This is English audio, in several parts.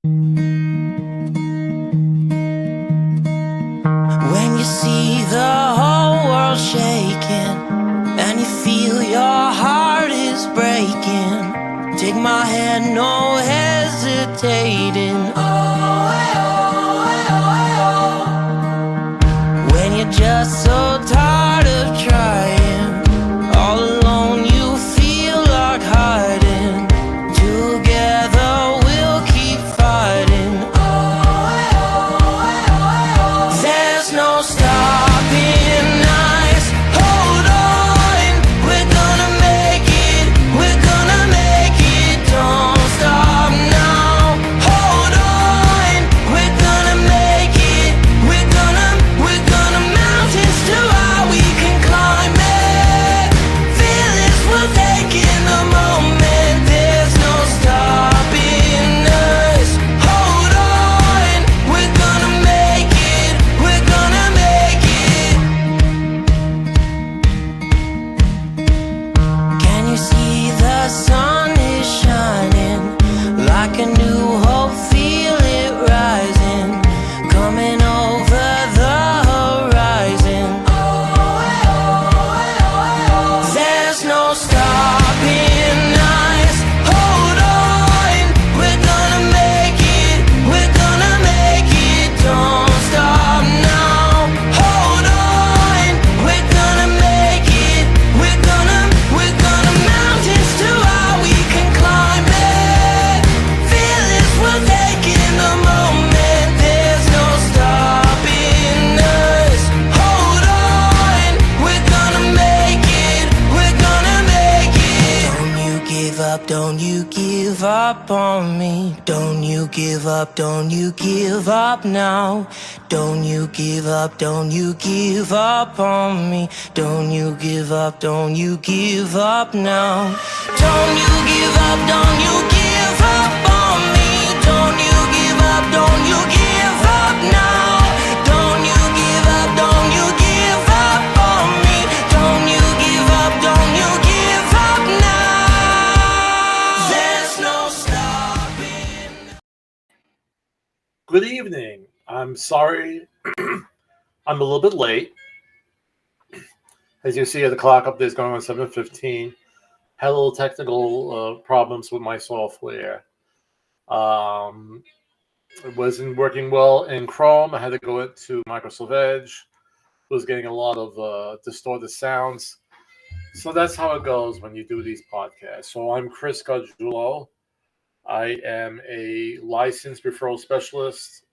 When you see the whole world shaking and you feel your heart is breaking, take my hand, no hesitating. When you're just so tired of trying, all alone you feel like hiding. Together we'll keep fighting. There's no stopping us. Hold on, we're gonna make it. We're gonna make it. Don't stop now. Hold on, we're gonna make it. We're gonna mountains too high we can climb it. Fearless, we'll take in the moment. There's no stopping us. Hold on, we're gonna make it. We're gonna make it. Can you see the sun is shining like a new hope? Feel it rising, coming over the horizon. There's no stopping us. Hold on, we're gonna make it. We're gonna make it. Don't stop now. Hold on, we're gonna make it. We're gonna mountains too high we can climb it. Fearless, we'll take in the moment. There's no stopping us. Hold on, we're gonna make it. We're gonna make it. Don't you give up, don't you give up on me. Don't you give up, don't you give up now. Don't you give up, don't you give up on me. Don't you give up, don't you give up now. Don't you give up, don't you give up on me. Don't you give up, don't you give up now. Don't you give up, don't you give up on me. Don't you give up, don't you give up now. There's no stopping. Good evening. I'm sorry I'm a little bit late. As you see, the clock up there is going on 7:15. Had a little technical problems with my software. It wasn't working well in Chrome. I had to go into Microsoft Edge. Was getting a lot of distorted sounds. So that's how it goes when you do these podcasts. So I'm Chris Gargiulo. I am a licensed referral specialist,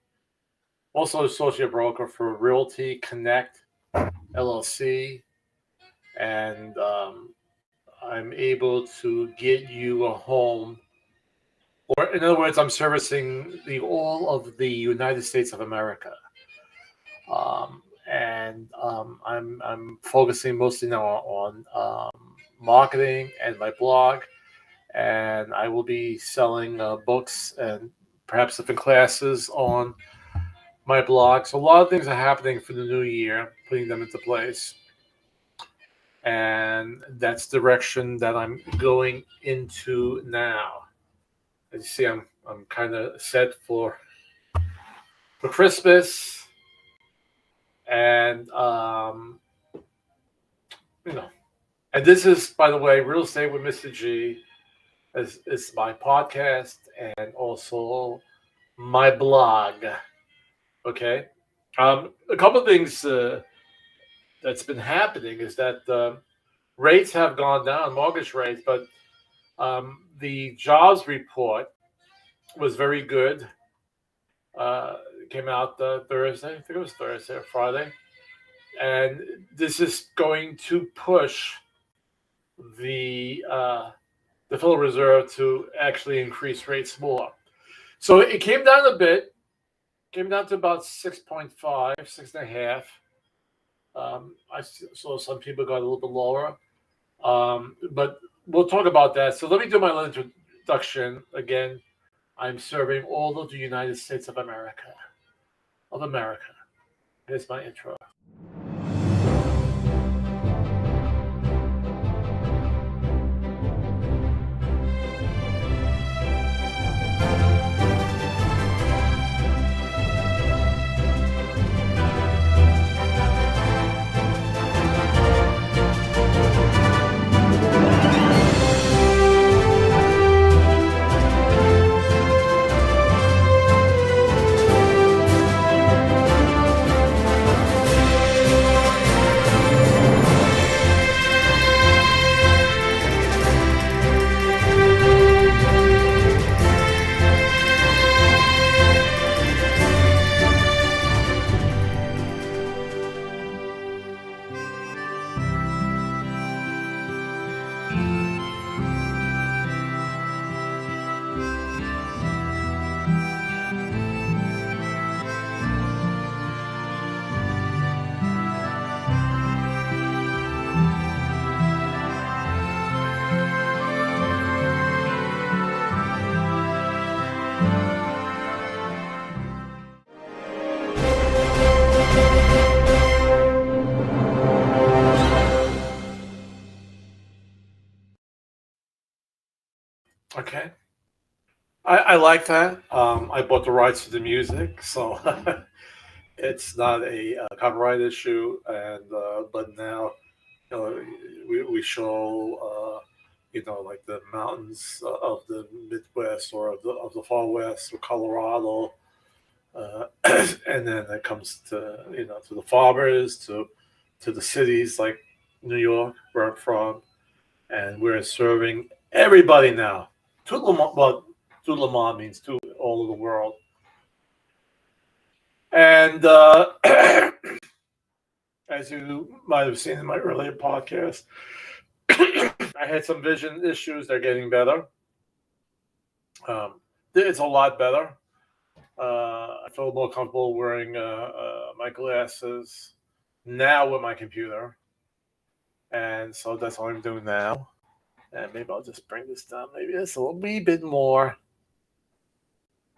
also associate broker for Realty Connect LLC, and I'm able to get you a home, or in other words, I'm servicing all of the United States of America, and I'm focusing mostly now on marketing and my blog. And I will be selling books and perhaps different classes on my blog. So a lot of things are happening for the new year, putting them into place. And that's the direction that I'm going into now. As you see, I'm kind of set for Christmas. And, and this is, by the way, Real Estate with Mr. G. It's my podcast and also my blog. Okay. A couple of things that's been happening is that rates have gone down, mortgage rates, but the jobs report was very good. It came out Thursday. I think it was Thursday or Friday. And this is going to push the Federal Reserve to actually increase rates more. So it came down a bit, came down to about 6.5, 6.5. I saw some people got a little bit lower, but we'll talk about that. So let me do my little introduction. Again, I'm serving all of the United States of America. Here's my intro. Okay. I like that. I bought the rights to the music, so it's not a copyright issue. And but now, we show like the mountains of the Midwest or of the Far West or Colorado, and then it comes to to the farmers, to the cities like New York, where I'm from, and we're serving everybody now. To Lamont, well, to Lamont means to all of the world, and as you might have seen in my earlier podcast, I had some vision issues. They're getting better. Um, it's a lot better. I feel more comfortable wearing my glasses now with my computer, and so that's what I'm doing now. And maybe I'll just bring this down. Maybe it's a wee bit more.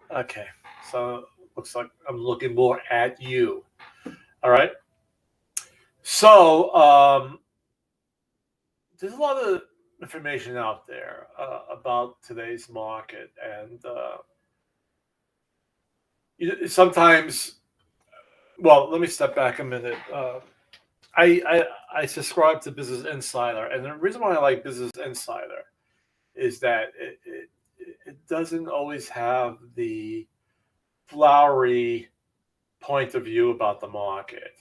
Okay, so looks like I'm looking more at you. All right. So there's a lot of information out there about today's market, and sometimes. Well, let me step back a minute. I subscribe to Business Insider, and the reason why I like Business Insider is that it doesn't always have the flowery point of view about the market.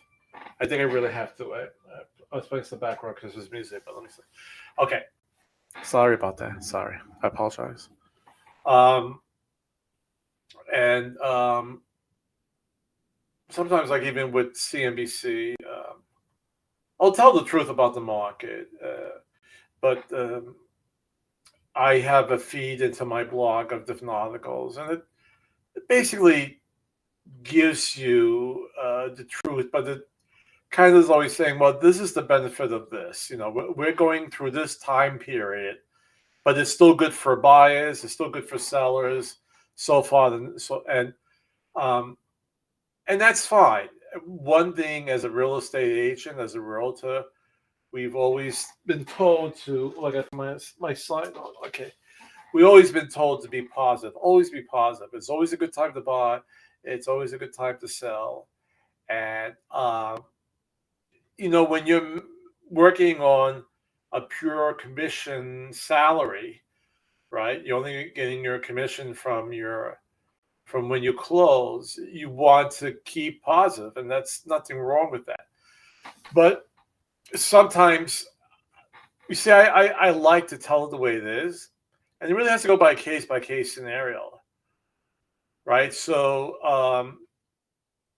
I think I really have to. I was playing some background because there's music, but let me see. Okay, sorry about that. Sorry, I apologize. And sometimes, like even with CNBC, I'll tell the truth about the market, but I have a feed into my blog of different articles, and it basically gives you the truth, but it kind of is always saying, well, this is the benefit of this. We're going through this time period, but it's still good for buyers, it's still good for sellers so far. And that's fine. One thing as a real estate agent, as a realtor, we've always been told to look at my sign. Okay. We've always been told to be positive. Always be positive. It's always a good time to buy. It's always a good time to sell. And when you're working on a pure commission salary, right? You're only getting your commission from when you close. You want to keep positive, and that's nothing wrong with that. But sometimes, you see, I like to tell it the way it is, and it really has to go by case scenario, right? So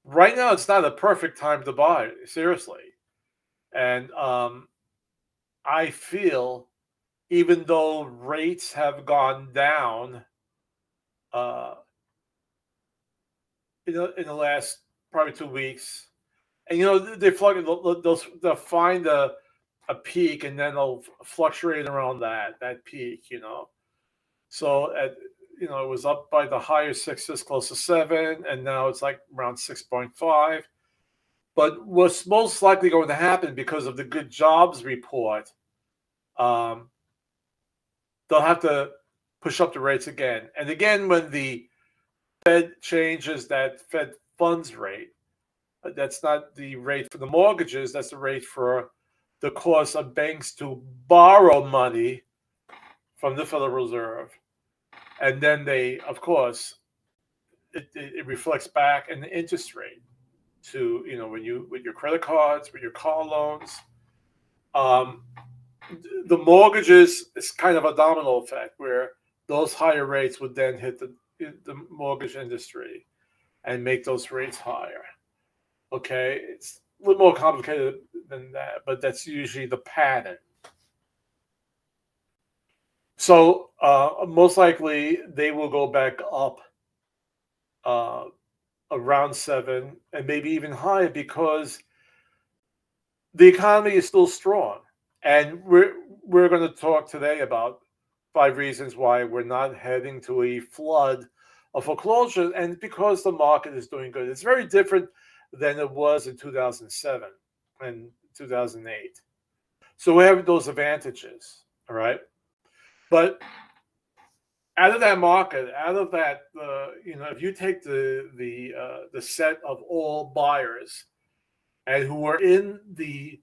right now it's not a perfect time to buy, seriously. And I feel, even though rates have gone down in the last probably 2 weeks, and they'll find a peak, and then they'll fluctuate around that peak. So it was up by the higher sixes, close to 7, and now it's like around 6.5. But what's most likely going to happen, because of the good jobs report, they'll have to push up the rates again. And again, when the Fed changes that Fed funds rate, that's not the rate for the mortgages, that's the rate for the cost of banks to borrow money from the Federal Reserve. And then they, of course, it reflects back in the interest rate to, with your credit cards, with your car loans. The mortgages is kind of a domino effect, where those higher rates would then hit the mortgage industry and make those rates higher. Okay, it's a little more complicated than that, but that's usually the pattern. So most likely they will go back up around 7, and maybe even higher, because the economy is still strong. And we're going to talk today about 5 reasons why we're not heading to a flood of foreclosures, and because the market is doing good. It's very different than it was in 2007 and 2008. So we have those advantages, all right? But out of that market, out of that, if you take the set of all buyers and who are in the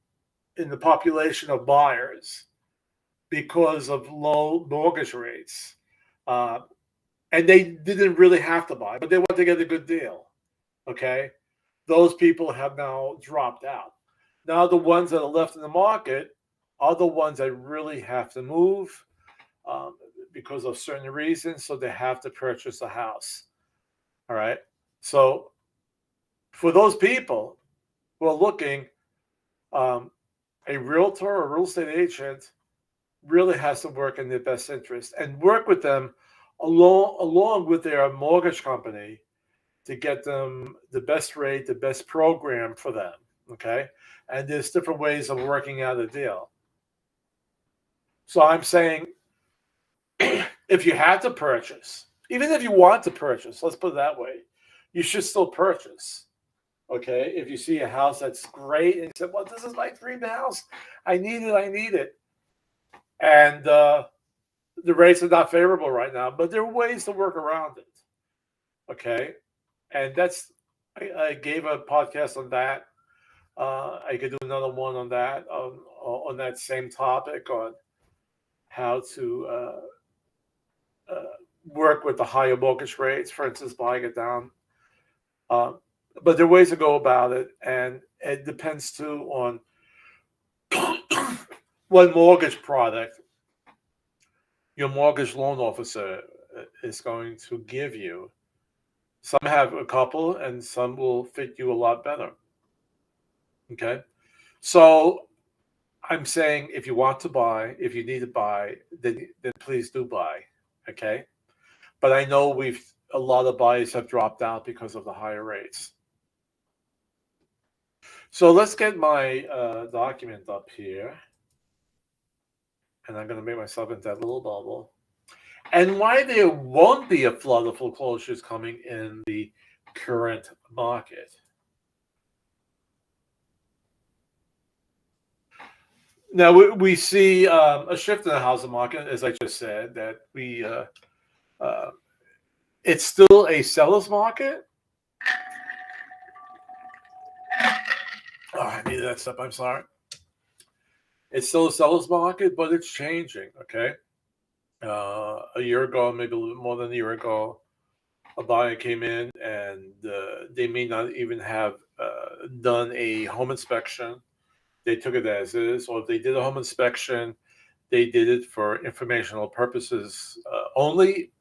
population of buyers because of low mortgage rates, uh, and they didn't really have to buy, but they want to get a good deal. Okay, those people have now dropped out. Now the ones that are left in the market are the ones that really have to move um, because of certain reasons, so they have to purchase a house. All right. So for those people who are looking, um, a realtor or real estate agent really has to work in their best interest and work with them along with their mortgage company to get them the best rate, the best program for them. Okay. And there's different ways of working out a deal. So I'm saying if you had to purchase, even if you want to purchase, let's put it that way, you should still purchase. Okay. If you see a house that's great and you say, well, this is my dream house. I need it. And the rates are not favorable right now, but there are ways to work around it. Okay. And I gave a podcast on that. I could do another one on that, on that same topic, on how to uh, work with the higher mortgage rates, for instance, buying it down. Uh, but there are ways to go about it, and it depends too on what mortgage product your mortgage loan officer is going to give you. Some have a couple, and some will fit you a lot better. Okay, so I'm saying if you want to buy, if you need to buy, then please do buy. Okay, but I know a lot of buyers have dropped out because of the higher rates. So let's get my document up here, and I'm going to make myself into that little bubble. And why there won't be a flood of foreclosures coming in the current market. Now we see a shift in the housing market, as I just said, that it's still a seller's market. Oh, I needed that stuff. I'm sorry. It's still a seller's market, but it's changing. Okay. A year ago, maybe a little more than a year ago, a buyer came in and they may not even have done a home inspection. They took it as is, or if they did a home inspection, they did it for informational purposes only.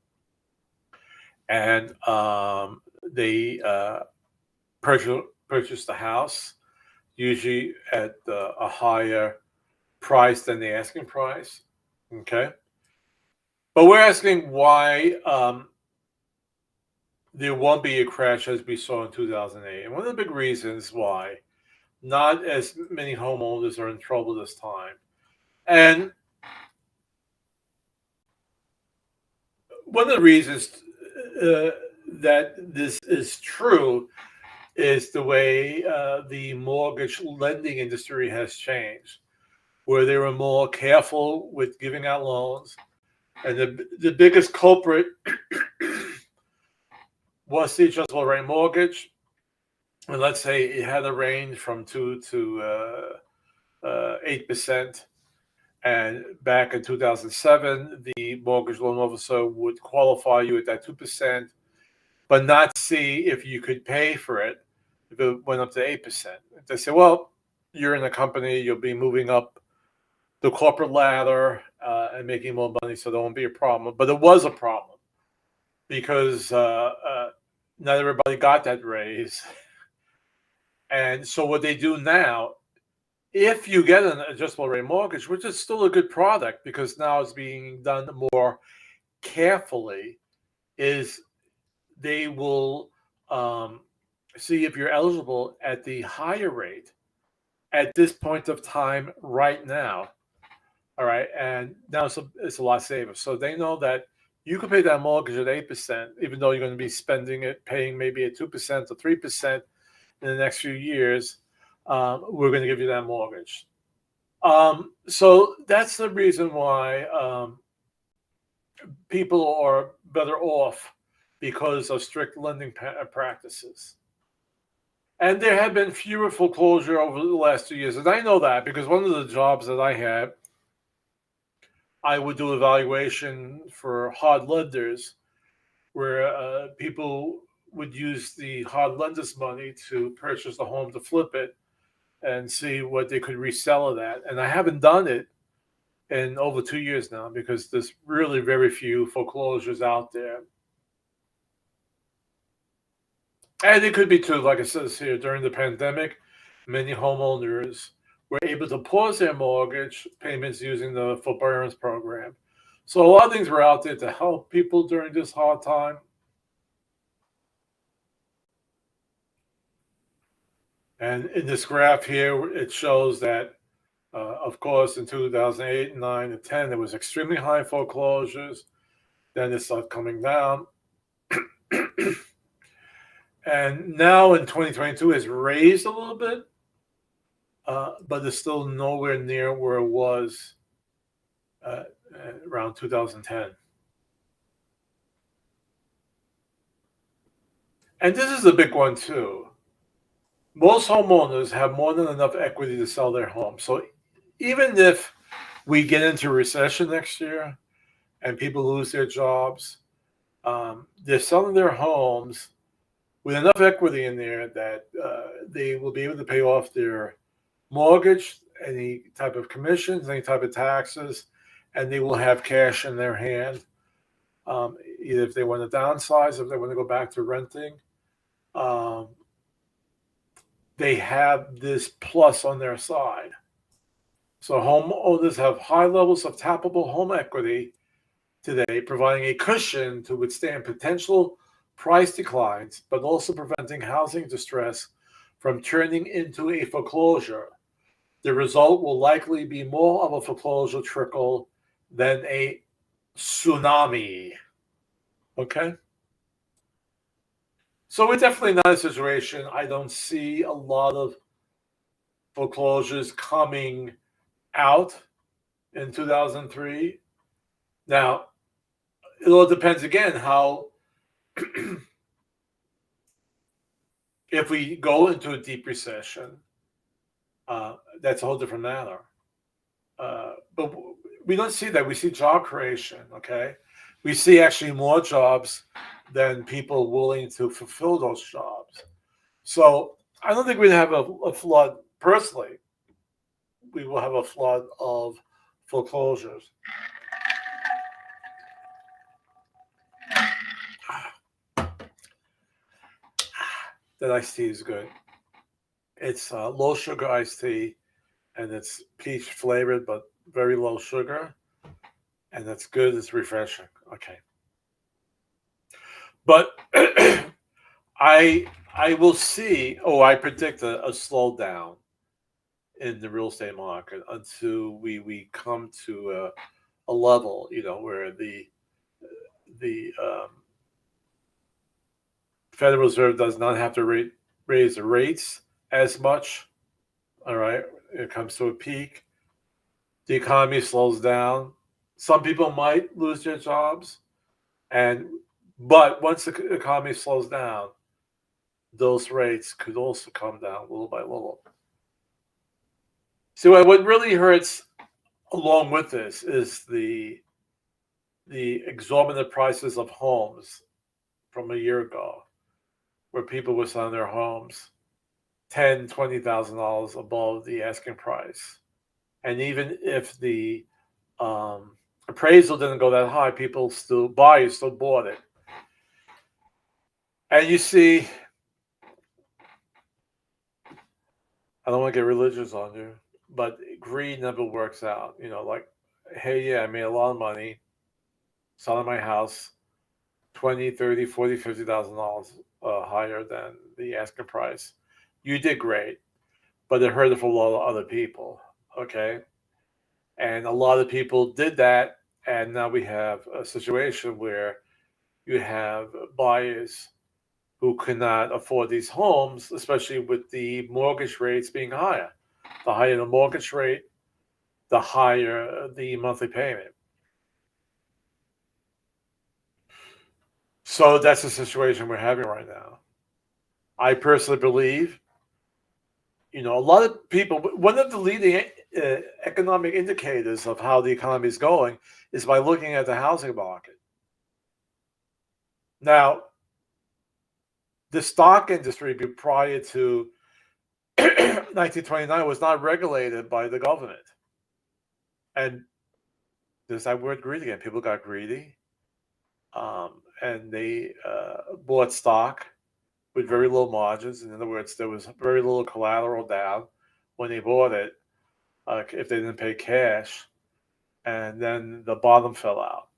And they purchased the house, usually at a higher price than the asking price. Okay. But we're asking why there won't be a crash as we saw in 2008. And one of the big reasons why not as many homeowners are in trouble this time. And one of the reasons that this is true is the way the mortgage lending industry has changed, where they were more careful with giving out loans. And the biggest culprit was the adjustable rate mortgage. And let's say it had a range from 2 to 8%. And back in 2007, the mortgage loan officer would qualify you at that 2%, but not see if you could pay for it if it went up to 8%. They say, well, you're in a company, you'll be moving up the corporate ladder and making more money, so there won't be a problem. But it was a problem because not everybody got that raise. And so what they do now, if you get an adjustable rate mortgage, which is still a good product because now it's being done more carefully, is they will see if you're eligible at the higher rate at this point of time right now. All right. And now it's a lot safer. So they know that you can pay that mortgage at 8%, even though you're going to be paying maybe at 2% or 3% in the next few years. We're going to give you that mortgage. So that's the reason why people are better off because of strict lending practices. And there have been fewer foreclosure over the last 2 years. And I know that because one of the jobs that I had, I would do evaluation for hard lenders where people would use the hard lenders' money to purchase the home to flip it and see what they could resell it at. And I haven't done it in over 2 years now because there's really very few foreclosures out there. And it could be too, like it says here, during the pandemic, many homeowners were able to pause their mortgage payments using the forbearance program. So a lot of things were out there to help people during this hard time. And in this graph here, it shows that, of course, in 2008, 9, and 10, there was extremely high foreclosures. Then it started coming down. And now in 2022, it's raised a little bit, but it's still nowhere near where it was around 2010. And this is a big one too. Most homeowners have more than enough equity to sell their home. So even if we get into recession next year and people lose their jobs, they're selling their homes with enough equity in there that they will be able to pay off their mortgage, any type of commissions, any type of taxes, and they will have cash in their hand. Either if they want to downsize, if they want to go back to renting, they have this plus on their side. So homeowners have high levels of tappable home equity today, providing a cushion to withstand potential price declines, but also preventing housing distress from turning into a foreclosure. The result will likely be more of a foreclosure trickle than a tsunami. Okay? So we're definitely not in a situation. I don't see a lot of foreclosures coming out in 2003. Now, it all depends again how if we go into a deep recession, that's a whole different matter. But we don't see that. We see job creation, okay? We see actually more jobs than people willing to fulfill those jobs. So I don't think we'd have a flood, personally. We will have a flood of foreclosures. That iced tea is good. It's low sugar iced tea, and it's peach flavored, but very low sugar. And that's good. It's refreshing. Okay. But I will see. I predict a slowdown in the real estate market until we come to a level, where the Federal Reserve does not have to raise the rates as much. All right, it comes to a peak. The economy slows down. Some people might lose their jobs, but once the economy slows down, those rates could also come down little by little. So what really hurts along with this is the exorbitant prices of homes from a year ago, where people were selling their homes $10,000-$20,000 above the asking price. And even if the appraisal didn't go that high, buyers still bought it. And you see, I don't want to get religious on you, but greed never works out. Like, hey, yeah, I made a lot of money selling my house, $20,000, $30,000, $40,000, $50,000 higher than the asking price. You did great, but it hurt for a lot of other people. Okay, and a lot of people did that, and now we have a situation where you have buyers who cannot afford these homes, especially with the mortgage rates being higher. The higher the mortgage rate, the higher the monthly payment. So that's the situation we're having right now. I personally believe, a lot of people, one of the leading economic indicators of how the economy is going is by looking at the housing market. Now, the stock industry prior to 1929 was not regulated by the government. And there's that word greedy again. People got greedy, and they bought stock with very low margins. In other words, there was very little collateral down when they bought it, if they didn't pay cash, and then the bottom fell out.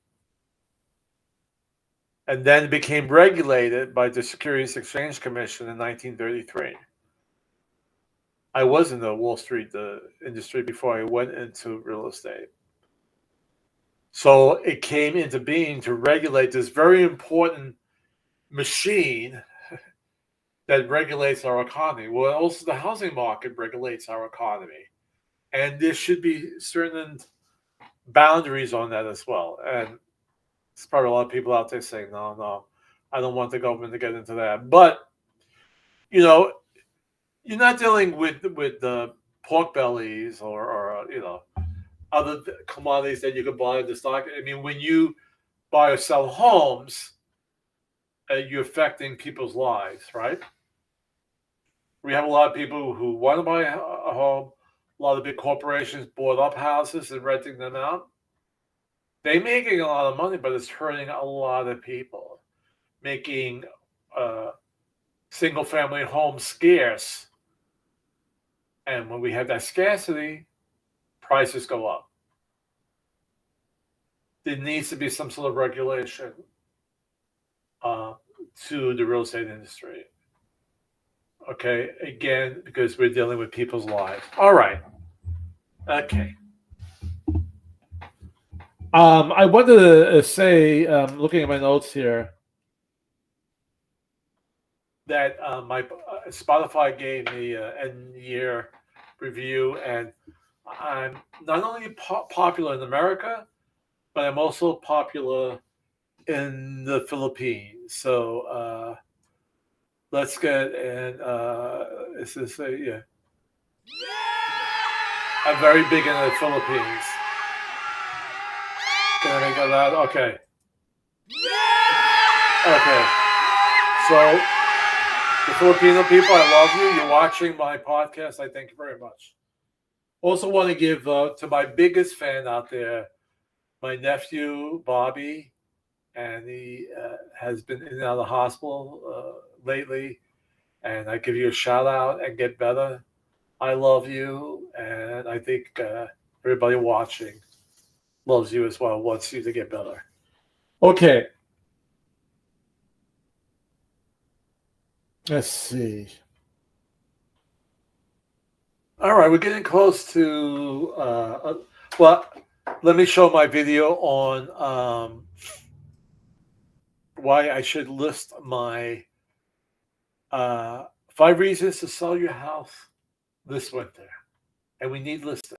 And then it became regulated by the Securities Exchange Commission in 1933. I was in the Wall Street industry before I went into real estate. So it came into being to regulate this very important machine that regulates our economy. Well, also the housing market regulates our economy. And there should be certain boundaries on that as well. And there's probably a lot of people out there saying, no, I don't want the government to get into that. But, you're not dealing with the pork bellies or other commodities that you can buy in the stock. I mean, when you buy or sell homes, you're affecting people's lives, right? We have a lot of people who want to buy a home. A lot of big corporations bought up houses and renting them out. They're making a lot of money, but it's hurting a lot of people, making single-family homes scarce. And when we have that scarcity, prices go up. There needs to be some sort of regulation to the real estate industry. Okay, again, because we're dealing with people's lives. All right. Okay. I wanted to say, looking at my notes here, that my Spotify gave me an end-year review, and I'm not only popular in America, but I'm also popular in the Philippines. So let's get is this yeah? I'm very big in the Philippines. Can I make that loud? Okay. Okay. So the Filipino people, I love you. You're watching my podcast. I thank you very much. Also want to give to my biggest fan out there, my nephew, Bobby, and he has been in and out of the hospital lately. And I give you a shout out and get better. I love you, and I think everybody watching loves you as well, wants you to get better. Okay. Let's see. All right, we're getting close to, well, let me show my video on why I should list my 5 reasons to sell your house this winter. And we need listings.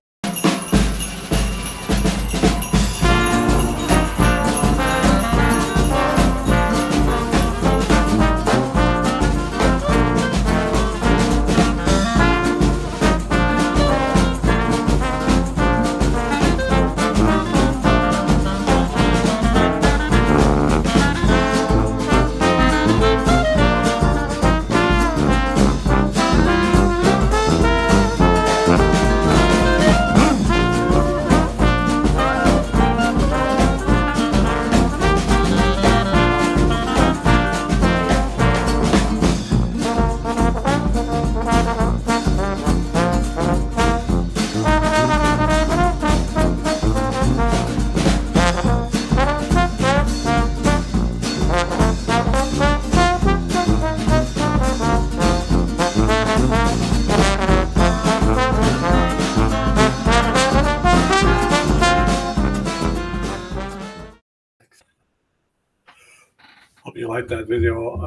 Hope you like that video.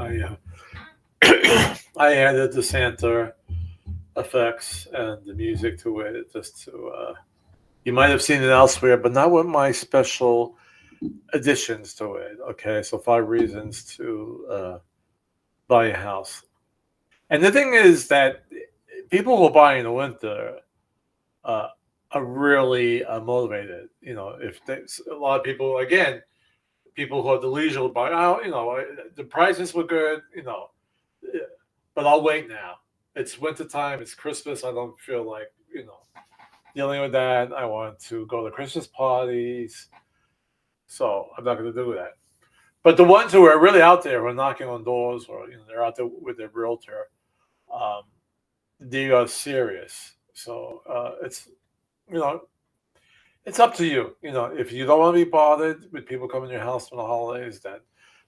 I added the Santa effects and the music to it just to you might have seen it elsewhere, but not with my special additions to it. Okay, so 5 reasons to buy a house. And the thing is that people who buy in the winter uh, are really motivated. If a lot of people, again, people who have the leisure to buy out, the prices were good, but I'll wait now. It's wintertime, it's Christmas. I don't feel like, dealing with that. I want to go to Christmas parties. So I'm not going to do that. But the ones who are really out there, who are knocking on doors, or they're out there with their realtor, um, they are serious. So you know it's up to you. If you don't want to be bothered with people coming to your house for the holidays, then.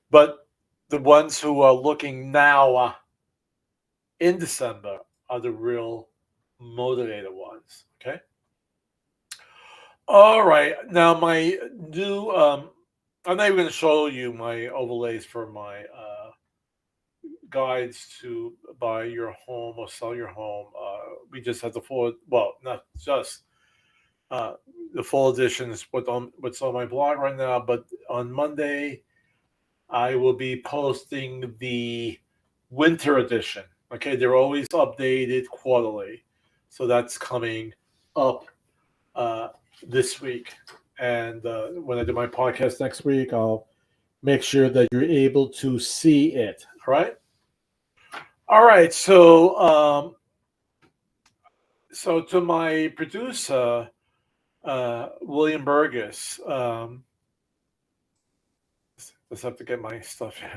But the ones who are looking now in December are the real motivated ones. Okay. All right. Now my new I'm not even going to show you my overlays for my guides to buy your home or sell your home. We just had the full, well, not just uh, the full editions what's on my blog right now, but on Monday I will be posting the winter edition. Okay, they're always updated quarterly, so that's coming up uh, this week. And when I do my podcast next week, I'll make sure that you're able to see it. All right. All right. So to my producer, William Burgess. Just have to get my stuff here.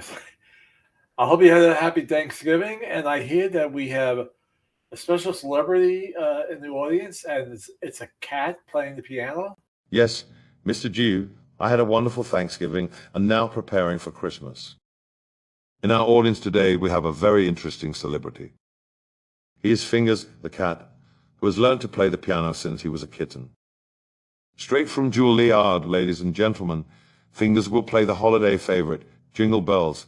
I hope you had a happy Thanksgiving, and I hear that we have a special celebrity in the audience, and it's a cat playing the piano. Yes, Mr. Jew, I had a wonderful Thanksgiving and now preparing for Christmas. In our audience today, we have a very interesting celebrity. He is Fingers the cat, who has learned to play the piano since he was a kitten. Straight from Juilliard, ladies and gentlemen, Fingers will play the holiday favorite, Jingle Bells.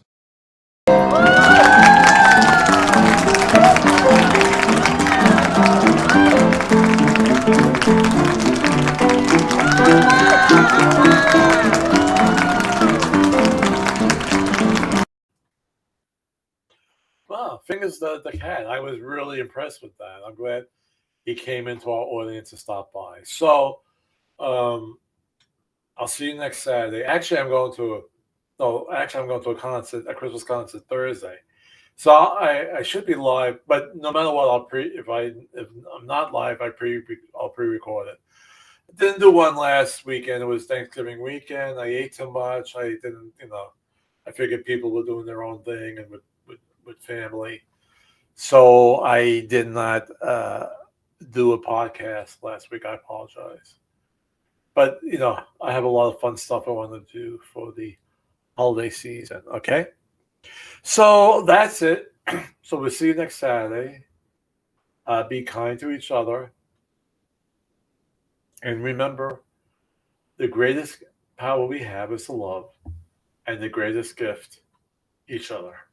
Wow, Fingers the cat. I was really impressed with that. I'm glad he came into our audience to stop by. So, I'll see you next Saturday. Actually, I'm going to a concert, a Christmas concert Thursday. So I should be live, but no matter what, if I'm not live, I'll pre-record it. I didn't do one last weekend. It was Thanksgiving weekend. I ate too much. I didn't, I figured people were doing their own thing and with family. So I did not do a podcast last week. I apologize. But, I have a lot of fun stuff I want to do for the holiday season. Okay. So that's it. So we'll see you next Saturday. Be kind to each other. And remember, the greatest power we have is to love. And the greatest gift, each other.